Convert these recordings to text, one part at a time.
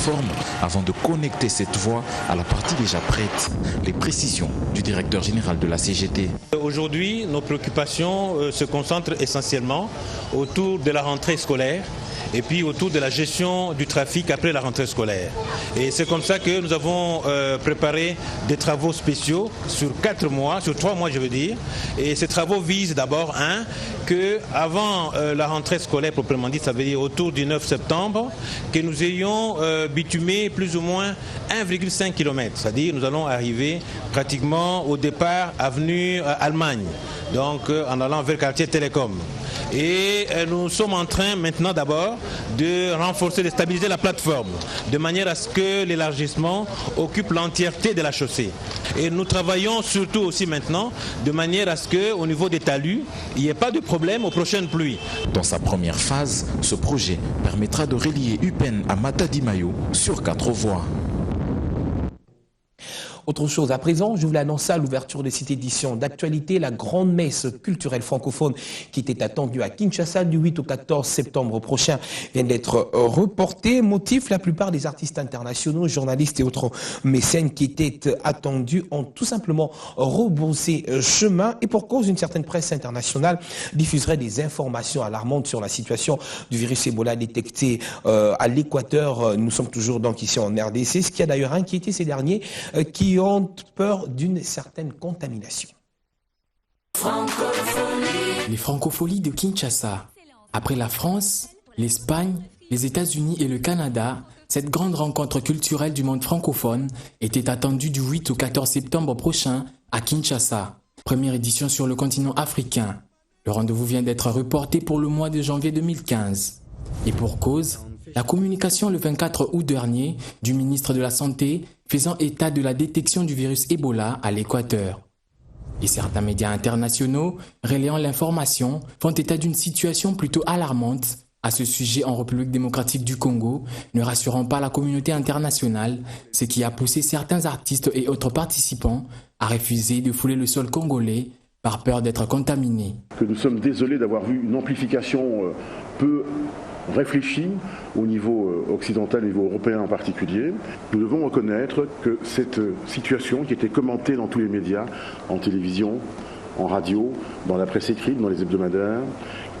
plateforme avant de connecter cette voie à la partie déjà prête. Les précisions du directeur général de la CGT. Aujourd'hui, nos préoccupations se concentrent essentiellement autour de la rentrée scolaire et puis autour de la gestion du trafic après la rentrée scolaire. Et c'est comme ça que nous avons préparé des travaux spéciaux sur 4 mois, sur 3 mois je veux dire. Et ces travaux visent d'abord, que avant la rentrée scolaire proprement dit, ça veut dire autour du 9 septembre, que nous ayons bitumé plus ou moins 1,5 km. C'est-à-dire nous allons arriver pratiquement au départ avenue Allemagne, donc en allant vers le quartier Télécom. Et nous sommes en train maintenant d'abord de renforcer, de stabiliser la plateforme, de manière à ce que l'élargissement occupe l'entièreté de la chaussée. Et nous travaillons surtout aussi maintenant de manière à ce qu'au niveau des talus, il n'y ait pas de problème aux prochaines pluies. Dans sa première phase, ce projet permettra de relier Upen à Matadi-Mayo sur 4 voies. Autre chose, à présent, je vous l'annonçais à l'ouverture de cette édition d'actualité, la grande messe culturelle francophone qui était attendue à Kinshasa du 8 au 14 septembre prochain vient d'être reportée. Motif, la plupart des artistes internationaux, journalistes et autres mécènes qui étaient attendus ont tout simplement rebroussé chemin et pour cause, une certaine presse internationale diffuserait des informations alarmantes sur la situation du virus Ebola détecté à l'Équateur. Nous sommes toujours donc ici en RDC, ce qui a d'ailleurs inquiété ces derniers qui ont peur d'une certaine contamination. Les francopholies de Kinshasa. Après la France, l'Espagne, les États-Unis et le Canada, cette grande rencontre culturelle du monde francophone était attendue du 8 au 14 septembre prochain à Kinshasa. Première édition sur le continent africain. Le rendez-vous vient d'être reporté pour le mois de janvier 2015. Et pour cause, la communication le 24 août dernier du ministre de la Santé faisant état de la détection du virus Ebola à l'Équateur. Et certains médias internationaux, relayant l'information, font état d'une situation plutôt alarmante à ce sujet en République démocratique du Congo, ne rassurant pas la communauté internationale, ce qui a poussé certains artistes et autres participants à refuser de fouler le sol congolais par peur d'être contaminés. Que nous sommes désolés d'avoir vu une amplification peu réfléchie au niveau occidental, au niveau européen en particulier. Nous devons reconnaître que cette situation qui était commentée dans tous les médias, en télévision, en radio, dans la presse écrite, dans les hebdomadaires,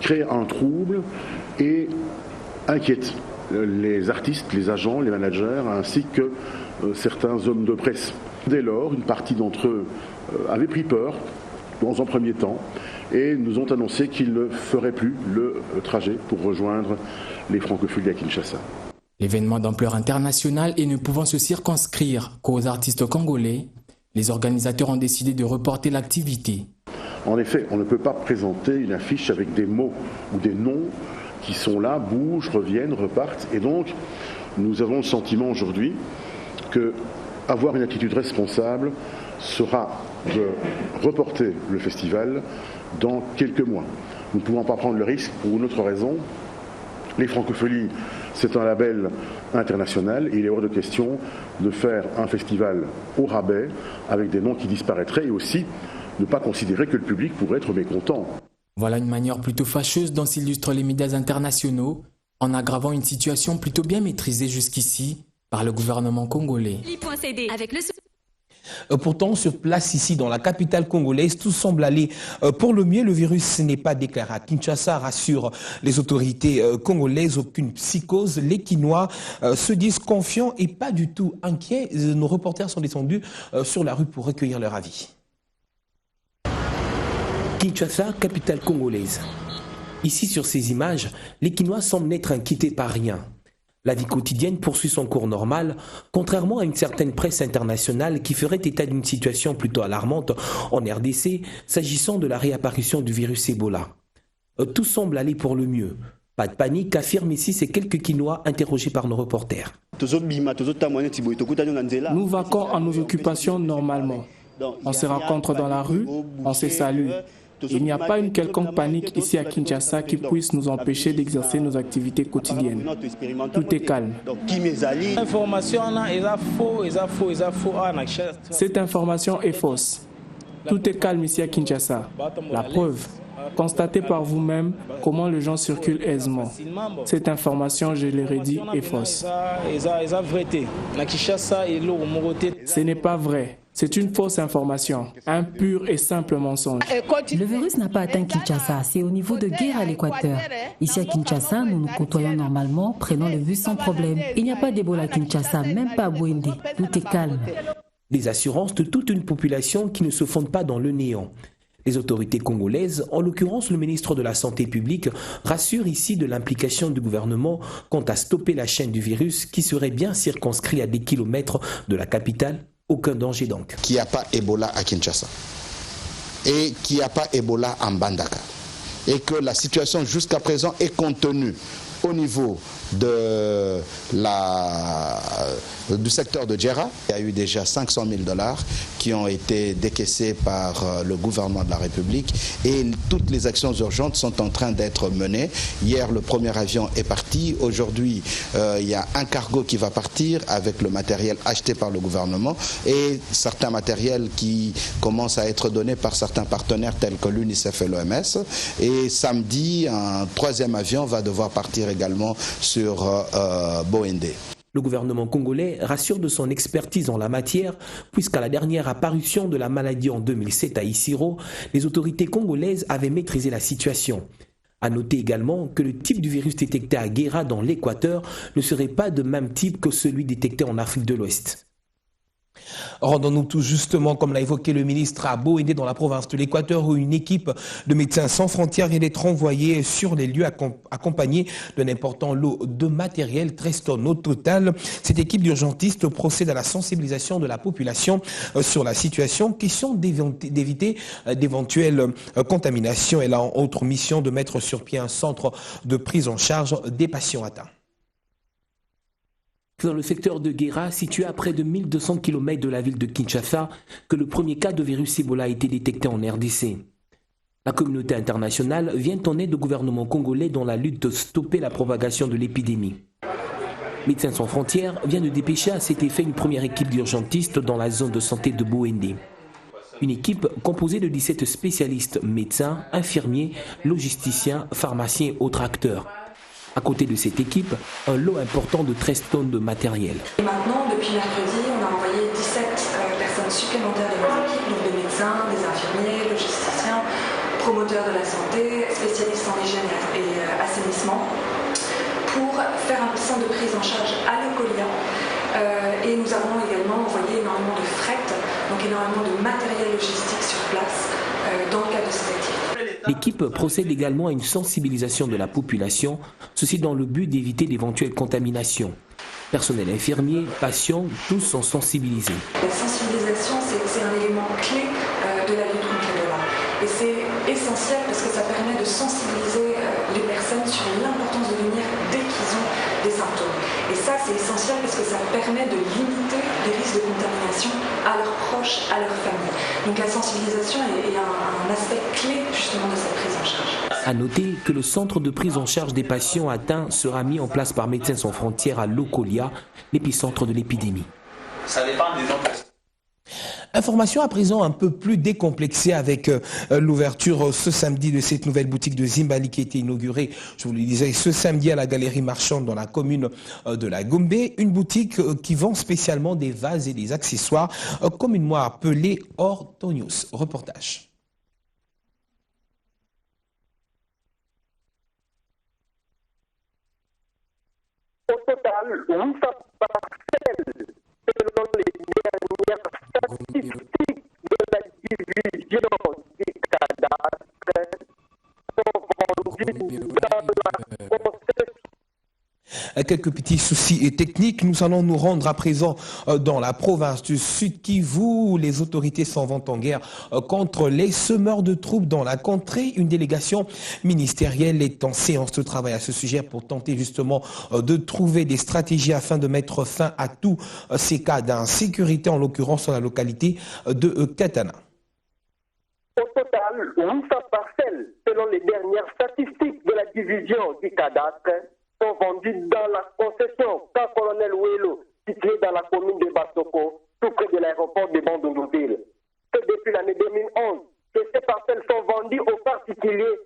crée un trouble et inquiète les artistes, les agents, les managers, ainsi que certains hommes de presse. Dès lors, une partie d'entre eux avait pris peur dans un premier temps et nous ont annoncé qu'ils ne feraient plus le trajet pour rejoindre les francopholies à Kinshasa. L'événement d'ampleur internationale et ne pouvant se circonscrire qu'aux artistes congolais, les organisateurs ont décidé de reporter l'activité. En effet, on ne peut pas présenter une affiche avec des mots ou des noms qui sont là, bougent, reviennent, repartent. Et donc, nous avons le sentiment aujourd'hui qu'avoir une attitude responsable sera de reporter le festival dans quelques mois. Nous ne pouvons pas prendre le risque pour une autre raison. Les francopholies, c'est un label international et il est hors de question de faire un festival au rabais avec des noms qui disparaîtraient et aussi ne pas considérer que le public pourrait être mécontent. Voilà une manière plutôt fâcheuse dont s'illustrent les médias internationaux en aggravant une situation plutôt bien maîtrisée jusqu'ici par le gouvernement congolais. Avec le... Pourtant, sur place ici, dans la capitale congolaise, tout semble aller pour le mieux. Le virus n'est pas déclaré à Kinshasa, rassurent les autorités congolaises. Aucune psychose. Les Kinois se disent confiants et pas du tout inquiets. Nos reporters sont descendus sur la rue pour recueillir leur avis. Kinshasa, capitale congolaise. Ici, sur ces images, les Kinois semblent n'être inquiétés par rien. La vie quotidienne poursuit son cours normal, contrairement à une certaine presse internationale qui ferait état d'une situation plutôt alarmante en RDC s'agissant de la réapparition du virus Ebola. Tout semble aller pour le mieux. Pas de panique, affirment ici ces quelques Kinois interrogés par nos reporters. Nous vaquons à nos occupations normalement. On se rencontre dans la rue, on se salue. Il n'y a pas une quelconque panique ici à Kinshasa qui puisse nous empêcher d'exercer nos activités quotidiennes. Tout est calme. Cette information est fausse. Tout est calme ici à Kinshasa. La preuve, Constatez par vous-même comment les gens circulent aisément. Cette information, je l'ai redit, est fausse. Ce n'est pas vrai. C'est une fausse information, un pur et simple mensonge. Le virus n'a pas atteint Kinshasa, c'est au niveau de Guéra à l'Équateur. Ici à Kinshasa, nous nous côtoyons normalement, prenons le bus sans problème. Il n'y a pas d'Ebola à Kinshasa, même pas à Bouende. Tout est calme. Des assurances de toute une population qui ne se fondent pas dans le néant. Les autorités congolaises, en l'occurrence le ministre de la Santé publique, rassurent ici de l'implication du gouvernement quant à stopper la chaîne du virus qui serait bien circonscrit à des kilomètres de la capitale. Aucun danger donc. Qu'il n'y a pas Ebola à Kinshasa et qu'il n'y a pas Ebola en Mbandaka et que la situation jusqu'à présent est contenue au niveau du secteur de Djera. Il y a eu déjà 500 000 $ qui ont été décaissés par le gouvernement de la République et toutes les actions urgentes sont en train d'être menées. Hier, le premier avion est parti. Aujourd'hui, il y a un cargo qui va partir avec le matériel acheté par le gouvernement et certains matériels qui commencent à être donnés par certains partenaires tels que l'UNICEF et l'OMS. Et samedi, un troisième avion va devoir partir également sur Bouende. Le gouvernement congolais rassure de son expertise en la matière, puisqu'à la dernière apparition de la maladie en 2007 à Isiro, les autorités congolaises avaient maîtrisé la situation. À noter également que le type du virus détecté à Guéra dans l'Équateur ne serait pas de même type que celui détecté en Afrique de l'Ouest. Rendons-nous tout justement, comme l'a évoqué le ministre, à Bouende dans la province de l'Équateur où une équipe de Médecins sans frontières vient d'être envoyée sur les lieux accompagnée d'un important lot de matériel, 13 tonnes au total. Cette équipe d'urgentistes procède à la sensibilisation de la population sur la situation, question d'éviter d'éventuelles contaminations. Elle a en autre mission de mettre sur pied un centre de prise en charge des patients atteints. Dans le secteur de Guéra, situé à près de 1200 km de la ville de Kinshasa, que le premier cas de virus Ebola a été détecté en RDC. La communauté internationale vient en aide au gouvernement congolais dans la lutte de stopper la propagation de l'épidémie. Médecins sans frontières vient de dépêcher à cet effet une première équipe d'urgentistes dans la zone de santé de Bouende. Une équipe composée de 17 spécialistes médecins, infirmiers, logisticiens, pharmaciens et autres acteurs. À côté de cette équipe, un lot important de 13 tonnes de matériel. Et maintenant, depuis mercredi, on a envoyé 17 personnes supplémentaires de nos équipes, donc des médecins, des infirmiers, logisticiens, promoteurs de la santé, spécialistes en hygiène et assainissement, pour faire un centre de prise en charge à Lokolia. Et nous avons également envoyé énormément de fret, donc énormément de matériel logistique sur place dans le cadre de cette activité. L'équipe procède également à une sensibilisation de la population, ceci dans le but d'éviter d'éventuelles contaminations. Personnel infirmier, patients, tous sont sensibilisés. La sensibilisation, c'est un élément clé de la lutte contre l'Ebola. Et c'est essentiel parce que ça permet de sensibiliser les personnes sur l'importance de venir dès qu'ils ont des symptômes. Et ça, c'est essentiel parce que ça permet de limiter les risques de contamination à leurs proches, à leurs familles. Donc la sensibilisation est un aspect clé justement de cette prise en charge. À noter que le centre de prise en charge des patients atteints sera mis en place par Médecins sans frontières à Lokolia, l'épicentre de l'épidémie. Ça dépend des autres. Information à présent un peu plus décomplexée avec l'ouverture ce samedi de cette nouvelle boutique de Zimbali qui a été inaugurée, je vous le disais, ce samedi à la galerie marchande dans la commune de la Gombe. Une boutique qui vend spécialement des vases et des accessoires communément appelés Ortonius. Reportage. Au total, 800 parcelles selon les dernières statistiques de la division du cadastre sont vendues dans la concession. Quelques petits soucis techniques. Nous allons nous rendre à présent dans la province du Sud Kivu où les autorités s'en vont en guerre contre les semeurs de troubles dans la contrée. Une délégation ministérielle est en séance de travail à ce sujet pour tenter justement de trouver des stratégies afin de mettre fin à tous ces cas d'insécurité, en l'occurrence dans la localité de Katana. Au total, 800 parcelles selon les dernières statistiques de la division du cadastre sont vendues dans la concession Camp-Colonel Ouelo, située dans la commune de Basoko, tout près de l'aéroport de Bandundu-Ville. C'est depuis l'année 2011 que ces parcelles sont vendues aux particuliers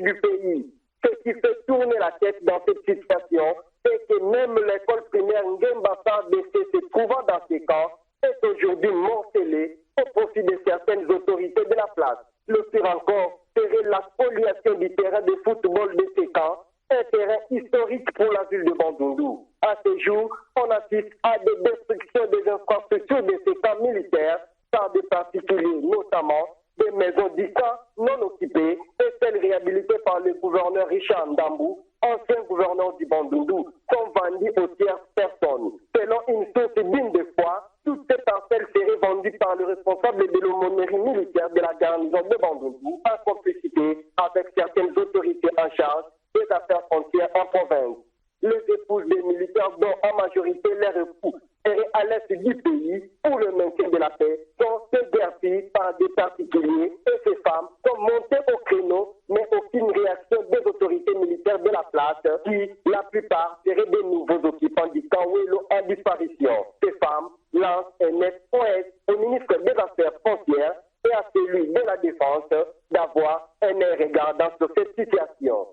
du pays. Ce qui fait tourner la tête dans cette situation, c'est que même l'école primaire Ngemba FARDC se trouvant dans ces camps est aujourd'hui morcelée au profit de certaines autorités de la place. Le pire encore serait la spoliation du terrain de football de ces camps, un terrain historique pour la ville de Bandundu. À ce jour, on assiste à des destructions des infrastructures de ces camps militaires par des particuliers, notamment des maisons d'Ika non occupées et celles réhabilitées par le gouverneur Richard Ndambou, ancien gouverneur du Bandundu, sont vendues aux tierces personnes. Selon une source digne de foi, toutes ces parcelles seraient vendues par le responsable de l'aumônerie militaire de la garnison de Bandundu en complicité avec certaines autorités en charge des affaires frontières en province. Les épouses des militaires, dont en majorité les époux seraient à l'est du pays pour le maintien de la paix, sont déguerpis par des particuliers et ces femmes sont montées au créneau, mais aucune réaction des autorités militaires de la place, qui, la plupart, seraient des nouveaux occupants du camp Welo en disparition. Ces femmes lancent un SOS au ministre des Affaires foncières et à celui de la Défense d'avoir un regard sur cette situation.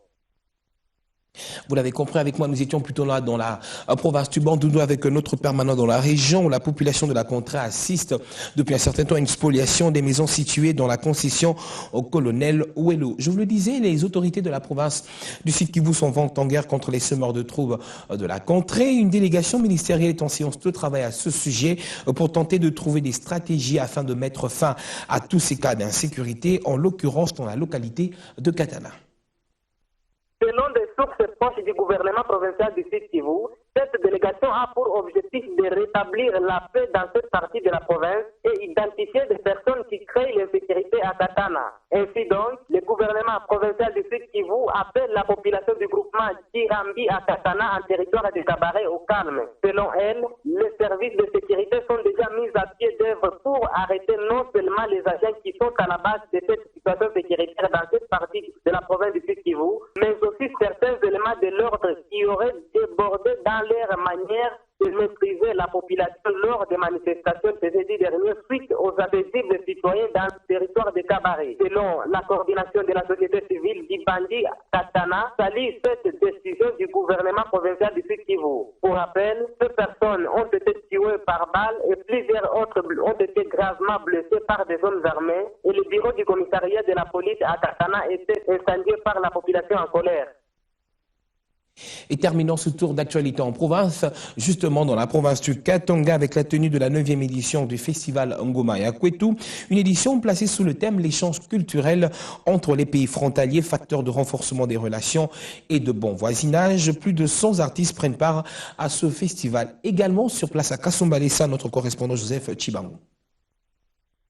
Vous l'avez compris avec moi, nous étions plutôt là dans la province du Bandundu avec notre permanent dans la région où la population de la contrée assiste depuis un certain temps à une spoliation des maisons situées dans la concession au colonel Welo. Je vous le disais, les autorités de la province du Sud Kivu sont en guerre contre les semeurs de troubles de la contrée. Une délégation ministérielle est en séance de travail à ce sujet pour tenter de trouver des stratégies afin de mettre fin à tous ces cas d'insécurité, en l'occurrence dans la localité de Katana. Selon des sources proches du gouvernement provincial du Sud Kivu, cette délégation a pour objectif de rétablir la paix dans cette partie de la province et identifier des personnes qui créent l'insécurité à Katana. Ainsi donc, le gouvernement provincial du Sud Kivu appelle la population du groupement Chirambi à Katana en territoire de Kabaré au calme. Selon elle, les services de sécurité sont déjà mis à pied d'œuvre pour arrêter non seulement les agents qui sont à la base de cette situation sécuritaire dans cette partie de la province du Sud Kivu, mais aussi certains éléments de l'ordre qui auraient débordé dans leur manière de maîtriser la population lors des manifestations de jeudi dernier suite aux adhésives des citoyens dans le territoire de Kabaré. Selon la coordination de la société civile d'Ibandi Katana, salue cette décision du gouvernement provincial du Sud Kivu. Pour rappel, ces personnes ont été tuées par balle et plusieurs autres ont été gravement blessées par des hommes armés et le bureau du commissariat de la police à Katana était incendié par la population en colère. Et terminons ce tour d'actualité en province, justement dans la province du Katanga avec la tenue de la 9e édition du festival Ngoma et Akwetu, une édition placée sous le thème l'échange culturel entre les pays frontaliers, facteur de renforcement des relations et de bon voisinage. Plus de 100 artistes prennent part à ce festival. Également sur place à Kasumbalesa, notre correspondant Joseph Chibango.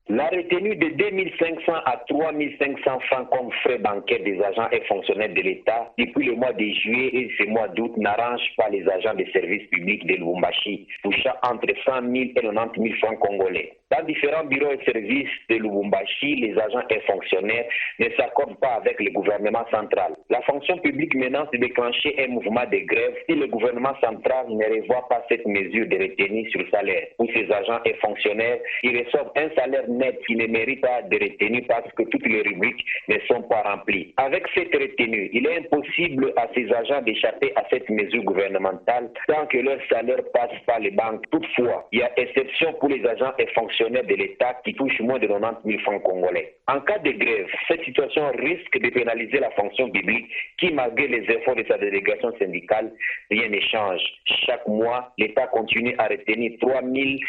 La retenue de 2500 à 3500 francs comme frais bancaires des agents et fonctionnaires de l'État depuis le mois de juillet et ce mois d'août n'arrange pas les agents des services publics de Lubumbashi, touchant entre 100 000 et 90 000 francs congolais. Dans différents bureaux et services de Lubumbashi, les agents et fonctionnaires ne s'accordent pas avec le gouvernement central. La fonction publique menace de déclencher un mouvement de grève si le gouvernement central ne revoit pas cette mesure de retenue sur salaire. Pour ces agents et fonctionnaires, ils reçoivent un salaire net qui ne mérite pas de retenue parce que toutes les rubriques ne sont pas remplies. Avec cette retenue, il est impossible à ces agents d'échapper à cette mesure gouvernementale tant que leur salaire passe par les banques. Toutefois, il y a exception pour les agents et fonctionnaires de l'État qui touchent moins de 90 000 francs congolais. En cas de grève, cette situation risque de pénaliser la fonction publique qui, malgré les efforts de sa délégation syndicale, rien ne change. Chaque mois, l'État continue à retenir 3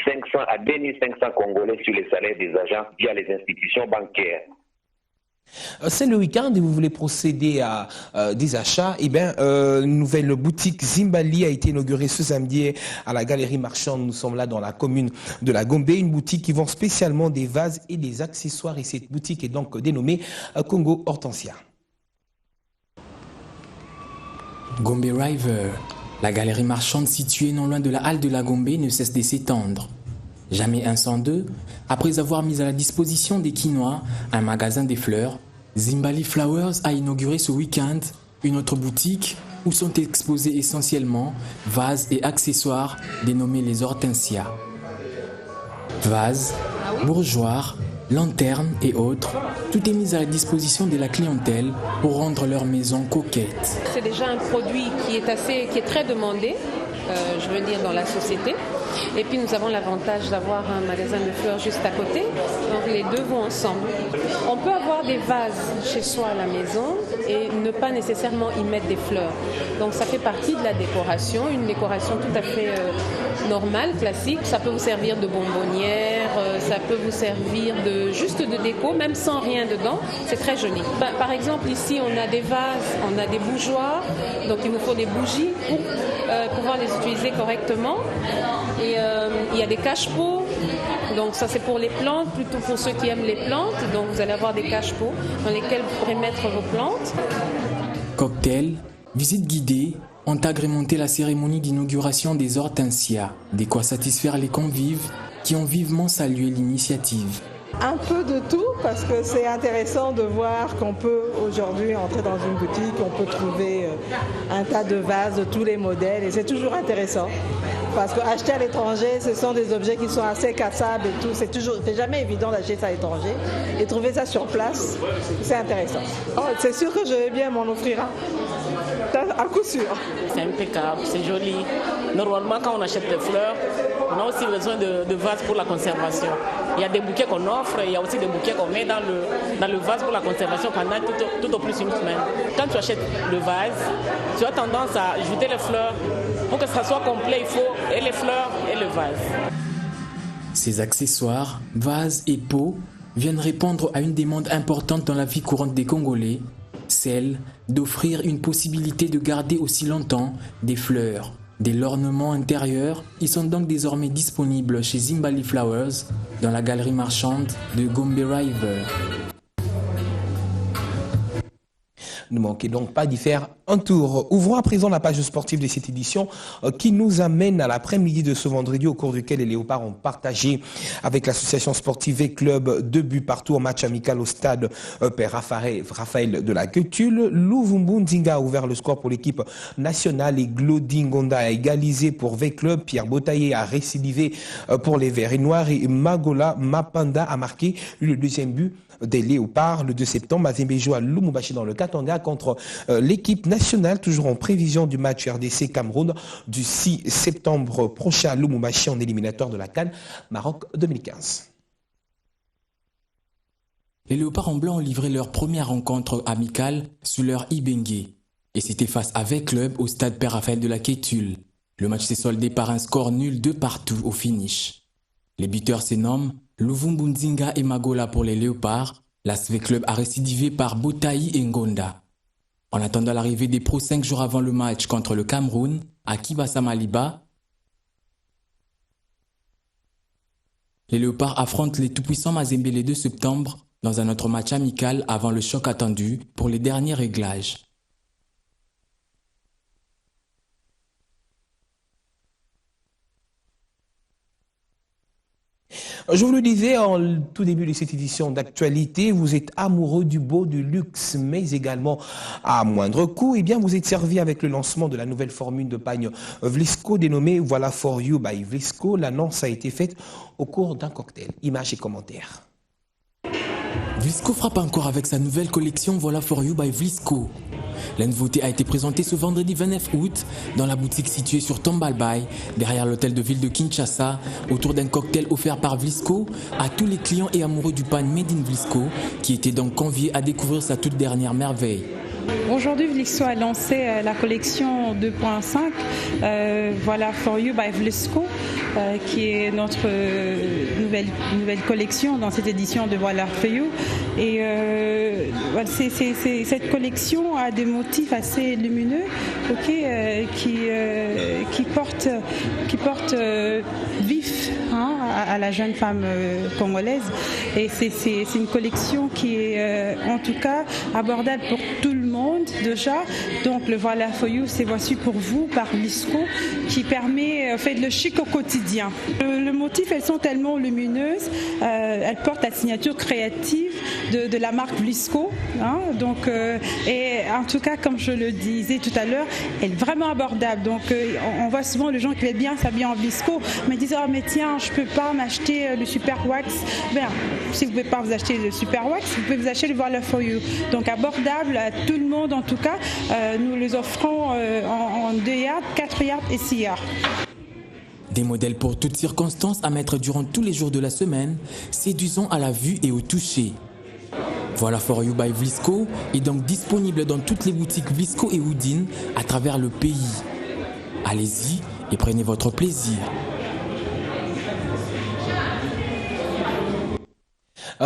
500 à 2 500 Congolais sur les salaires des agents via les institutions bancaires. C'est le week-end et vous voulez procéder à des achats. Eh bien, une nouvelle boutique Zimbali a été inaugurée ce samedi à la galerie marchande. Nous sommes là dans la commune de la Gombe, une boutique qui vend spécialement des vases et des accessoires. Et cette boutique est donc dénommée Congo Hortensia. Gombe River, la galerie marchande située non loin de la halle de la Gombe, ne cesse de s'étendre. Jamais un sans deux, après avoir mis à la disposition des Quinois un magasin des fleurs, Zimbali Flowers a inauguré ce week-end une autre boutique où sont exposés essentiellement vases et accessoires dénommés les Hortensias. Vases, bourgeoirs, lanternes et autres, tout est mis à la disposition de la clientèle pour rendre leur maison coquette. C'est déjà un produit qui est très demandé, dans la société. Et puis nous avons l'avantage d'avoir un magasin de fleurs juste à côté, donc les deux vont ensemble. On peut avoir des vases chez soi à la maison et ne pas nécessairement y mettre des fleurs. Donc ça fait partie de la décoration, une décoration tout à fait normale, classique. Ça peut vous servir de bonbonnière, ça peut vous servir juste de déco, même sans rien dedans. C'est très joli. Par exemple, ici on a des vases, on a des bougeoirs, donc il nous faut des bougies pour pouvoir les utiliser correctement. Et il y a des cache-pots, donc ça c'est pour les plantes, plutôt pour ceux qui aiment les plantes. Donc vous allez avoir des cache-pots dans lesquels vous pourrez mettre vos plantes. Cocktail, visite guidée ont agrémenté la cérémonie d'inauguration des Hortensias, de quoi satisfaire les convives qui ont vivement salué l'initiative. Un peu de tout, parce que c'est intéressant de voir qu'on peut aujourd'hui entrer dans une boutique, on peut trouver un tas de vases de tous les modèles et c'est toujours intéressant. Parce qu'acheter à l'étranger, ce sont des objets qui sont assez cassables et tout. C'est jamais évident d'acheter ça à l'étranger. Et trouver ça sur place, c'est intéressant. Oh, c'est sûr que je vais bien m'en offrir un. À coup sûr. C'est impeccable, c'est joli. Normalement, quand on achète des fleurs, on a aussi besoin de vases pour la conservation. Il y a des bouquets qu'on offre, il y a aussi des bouquets qu'on met dans le vase pour la conservation pendant tout au plus une semaine. Quand tu achètes le vase, tu as tendance à ajouter les fleurs. Pour que ça soit complet, il faut et les fleurs et le vase. Ces accessoires, vases et pots viennent répondre à une demande importante dans la vie courante des Congolais, celle d'offrir une possibilité de garder aussi longtemps des fleurs. De l'ornement intérieur, ils sont donc désormais disponibles chez Zimbali Flowers dans la galerie marchande de Gombe River. Ne manquez donc pas d'y faire un tour. Ouvrons à présent la page sportive de cette édition qui nous amène à l'après-midi de ce vendredi au cours duquel les Léopards ont partagé avec l'association sportive et club 2 buts partout en match amical au stade Père Raphaël de la Queutule. Luvumbu Nzinga a ouvert le score pour l'équipe nationale et Glody Ngonda a égalisé pour V-Club. Pierre Botaye a récidivé pour les Verts et Noirs et Magola Mapanda a marqué le deuxième but des Léopards le 2 septembre. Mazembe joue à Lubumbashi dans le Katanga contre l'équipe nationale, toujours en prévision du match RDC-Cameroun du 6 septembre prochain à Lubumbashi en éliminatoire de la CAN Maroc 2015. Les Léopards en blanc ont livré leur première rencontre amicale sous leur Ibengue. Et c'était face à V-Club au stade Père Raphaël de la Queutule. Le match s'est soldé par un score nul 2-2 au finish. Les buteurs se nomment Luvumbu Nzinga et Magola pour les Léopards. La SV Club a récidivé par Botaï et Ngonda. En attendant l'arrivée des pros 5 jours avant le match contre le Cameroun, à Kibasa-Maliba, les Léopards affrontent les tout-puissants Mazembe le 2 septembre dans un autre match amical avant le choc attendu pour les derniers réglages. Je vous le disais en tout début de cette édition d'actualité, vous êtes amoureux du beau, du luxe, mais également à moindre coût. Eh bien, vous êtes servi avec le lancement de la nouvelle formule de pagne Vlisco dénommée Voilà for You by Vlisco. L'annonce a été faite au cours d'un cocktail. Images et commentaires. Vlisco frappe encore avec sa nouvelle collection Voilà for You by Vlisco. La nouveauté a été présentée ce vendredi 29 août dans la boutique située sur Tombalbaye, derrière l'hôtel de ville de Kinshasa, autour d'un cocktail offert par Vlisco à tous les clients et amoureux du pagne Made in Vlisco, qui étaient donc conviés à découvrir sa toute dernière merveille. Aujourd'hui, Vlisco a lancé la collection 2.5, Voilà for You by Vlisco, qui est notre nouvelle collection dans cette édition de Voilà for You. Et cette collection a des motifs assez lumineux, qui portent vif à la jeune femme congolaise. Et c'est une collection qui est en tout cas abordable pour tout le monde déjà. Donc le Voilà For You, c'est Voici pour vous par Vlisco qui permet fait le chic au quotidien. Le motif, elles sont tellement lumineuses, elles portent la signature créative de la marque Vlisco. Hein, donc, et en tout cas, comme je le disais tout à l'heure, elle est vraiment abordable. Donc on voit souvent les gens qui veulent bien s'habiller en Vlisco, mais disent oh mais tiens, je peux pas m'acheter le Super Wax. Bien, si vous pouvez pas vous acheter le Super Wax, vous pouvez vous acheter le Voilà For You. Donc abordable à tout le monde en tout cas. Nous les offrons en 2 yards, 4 yards et 6 yards. Des modèles pour toutes circonstances à mettre durant tous les jours de la semaine, séduisant à la vue et au toucher. Voilà For You by Vlisco est donc disponible dans toutes les boutiques Vlisco et Houdin à travers le pays. Allez-y et prenez votre plaisir.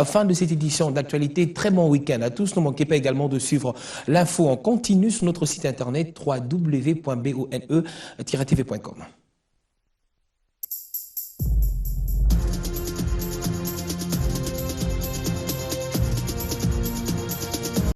Fin de cette édition d'actualité, très bon week-end à tous. Ne manquez pas également de suivre l'info en continu sur notre site internet www.bone-tv.com.